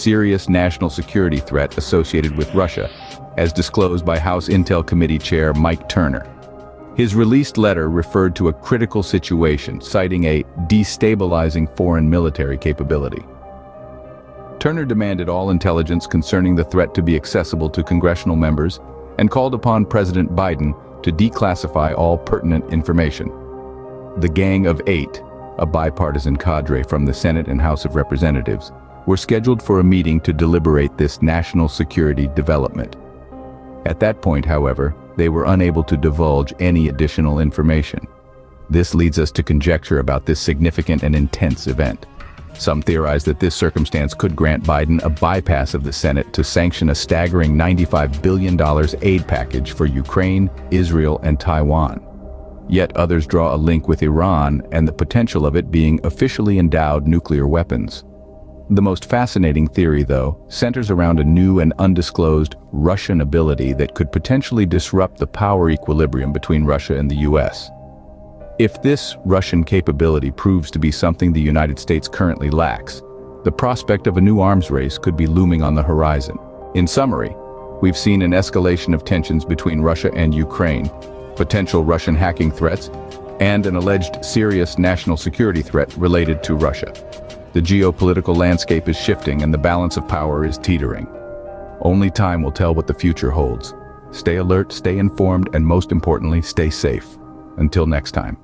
serious national security threat associated with Russia, as disclosed by House Intel Committee Chair Mike Turner. His released letter referred to a critical situation, citing a destabilizing foreign military capability. Turner demanded all intelligence concerning the threat to be accessible to congressional members and called upon President Biden to declassify all pertinent information. The Gang of Eight, a bipartisan cadre from the Senate and House of Representatives, were scheduled for a meeting to deliberate this national security development. At that point, however, they were unable to divulge any additional information. This leads us to conjecture about this significant and intense event. Some theorize that this circumstance could grant Biden a bypass of the Senate to sanction a staggering $95 billion aid package for Ukraine, Israel, and Taiwan. Yet others draw a link with Iran and the potential of it being officially endowed nuclear weapons. The most fascinating theory, though, centers around a new and undisclosed Russian ability that could potentially disrupt the power equilibrium between Russia and the US. If this Russian capability proves to be something the United States currently lacks, the prospect of a new arms race could be looming on the horizon. In summary, we've seen an escalation of tensions between Russia and Ukraine, potential Russian hacking threats, and an alleged serious national security threat related to Russia. The geopolitical landscape is shifting and the balance of power is teetering. Only time will tell what the future holds. Stay alert, stay informed, and most importantly, stay safe. Until next time.